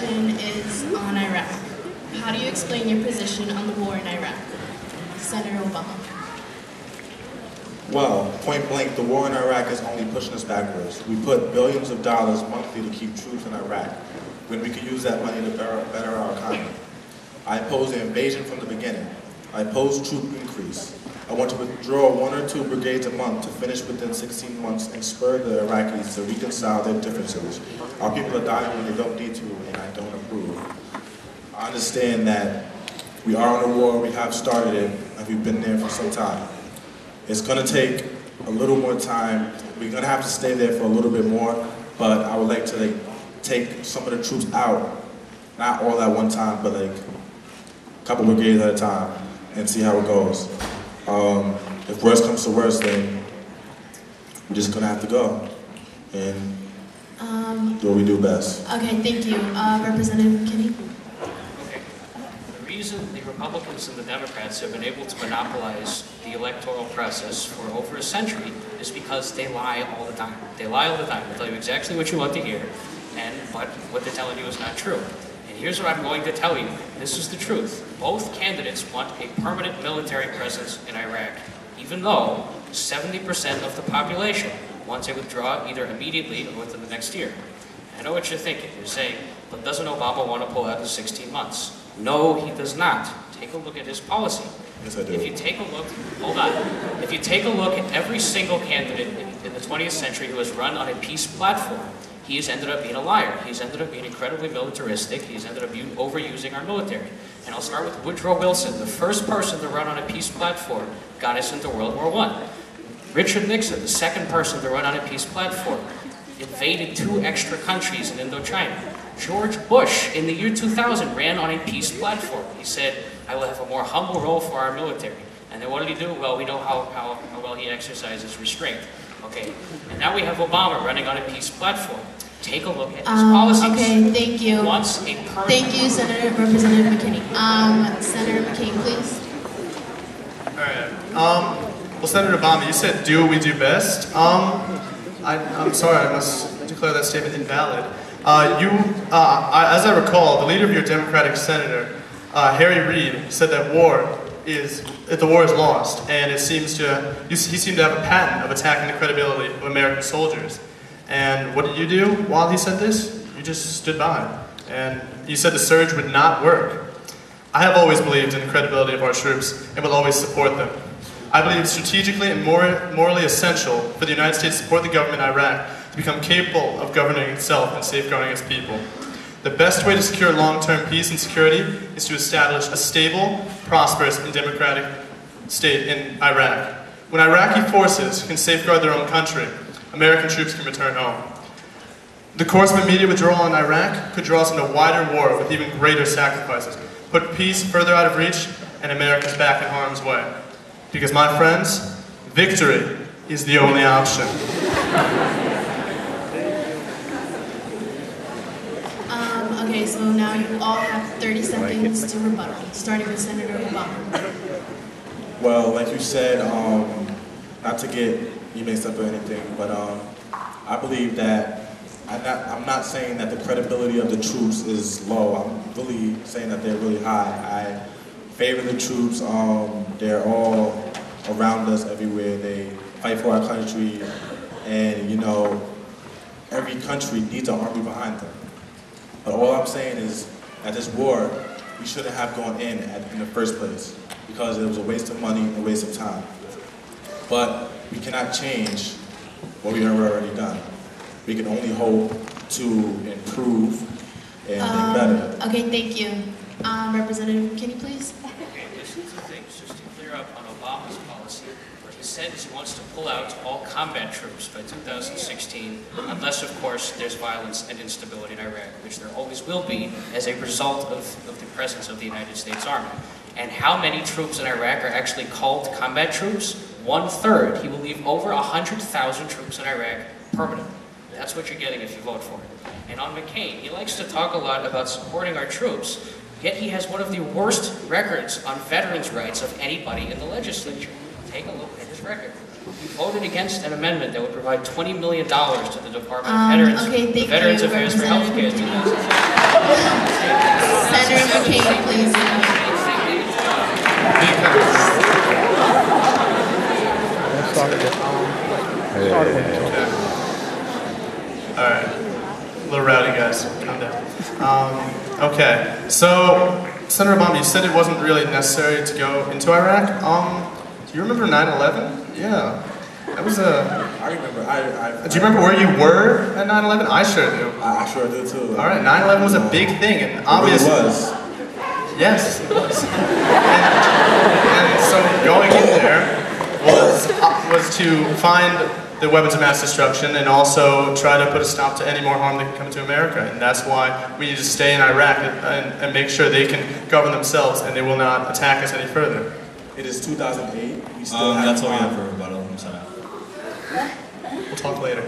question is on Iraq. How do you explain your position on the war in Iraq? Senator Obama. Well, point blank, the war in Iraq is only pushing us backwards. We put billions of dollars monthly to keep troops in Iraq, when we could use that money to better our economy. I opposed the invasion from the beginning. I opposed troop increase. I want to withdraw 1 or 2 brigades a month to finish within 16 months and spur the Iraqis to reconcile their differences. Our people are dying when they don't need to, and I don't approve. I understand that we are in a war, we have started it, and we've been there for some time. It's going to take a little more time. We're going to have to stay there for a little bit more, but I would like to take some of the troops out, not all at one time, but a couple brigades at a time, and see how it goes. If worse comes to worse, then we're just going to have to go and do what we do best. Okay, thank you. Representative McKinney? Okay. The reason the Republicans and the Democrats have been able to monopolize the electoral process for over a century is because they lie all the time. They lie all the time. They tell you exactly what you want to hear, but what they're telling you is not true. And here's what I'm going to tell you. This is the truth. Both candidates want a permanent military presence in Iraq, even though 70% of the population wants a withdrawal either immediately or within the next year. I know what you're thinking. You're saying, but doesn't Obama want to pull out in 16 months? No, he does not. Take a look at his policy. Yes, I do. If you take a look, hold on. If you take a look at every single candidate in the 20th century who has run on a peace platform, he has ended up being a liar. He's ended up being incredibly militaristic. He's ended up overusing our military. And I'll start with Woodrow Wilson, the first person to run on a peace platform, got us into World War I. Richard Nixon, the second person to run on a peace platform, invaded 2 extra countries in Indochina. George Bush, in the year 2000, ran on a peace platform. He said, I will have a more humble role for our military. And then what did he do? Well, we know how well he exercises restraint. Okay, and now we have Obama running on a peace platform. Take a look at his policies. Okay, thank you. Wants a permanent... Thank you, Representative McKinney. Senator McCain, please. All right. Well, Senator Obama, you said do what we do best. I'm sorry, I must declare that statement invalid. As I recall, the leader of your Democratic senator, Harry Reid, said that the war is lost, and he seemed to have a pattern of attacking the credibility of American soldiers. And what did you do while he said this? You just stood by, and you said the surge would not work. I have always believed in the credibility of our troops and will always support them. I believe it's strategically and morally essential for the United States to support the government in Iraq to become capable of governing itself and safeguarding its people. The best way to secure long-term peace and security is to establish a stable, prosperous, and democratic state in Iraq. When Iraqi forces can safeguard their own country, American troops can return home. The course of immediate withdrawal in Iraq could draw us into a wider war with even greater sacrifices, put peace further out of reach, and Americans back in harm's way. Because, my friends, victory is the only option. Okay, so now you all have 30 seconds to rebuttal, starting with Senator Obama. Well, like you said, not to get you mixed up or anything, but I believe that I'm not saying that the credibility of the troops is low. I'm really saying that they're really high. I favor the troops. They're all around us everywhere. They fight for our country, and you know, every country needs an army behind them. But all I'm saying is that this war, we shouldn't have gone in the first place, because it was a waste of money and a waste of time. But we cannot change what we have already done. We can only hope to improve and make better. Okay, thank you. Representative McKinney, please. Okay, there's 2 things just to clear up on Obama's policy. What he said is he wants to pull out all combat troops by 2016, unless, of course, there's violence and instability in Iraq, which there always will be as a result of the presence of the United States Army. And how many troops in Iraq are actually called combat troops? 1/3. He will leave over 100,000 troops in Iraq permanently. That's what you're getting if you vote for it. And on McCain, he likes to talk a lot about supporting our troops, yet he has one of the worst records on veterans' rights of anybody in the legislature. Take a look at his record. He voted against an amendment that would provide $20 million to the Department of Veterans, okay, thank Veterans you, Affairs for Healthcare in 2006. please. Alright. A little rowdy, guys. Calm down. Okay. So, Senator Obama, you said it wasn't really necessary to go into Iraq. Do you remember 9/11? Yeah. That was a... I remember. Do you remember where you were at 9/11? I sure do. I sure do too. Alright, 9/11 was a big thing, and obviously... It really was. Yes, it was. And so going in there was to find the weapons of mass destruction and also try to put a stop to any more harm that can come to America. And that's why we need to stay in Iraq and make sure they can govern themselves and they will not attack us any further. It is 2008. We still have that's all we have for rebuttal. I'm sorry. We'll talk later.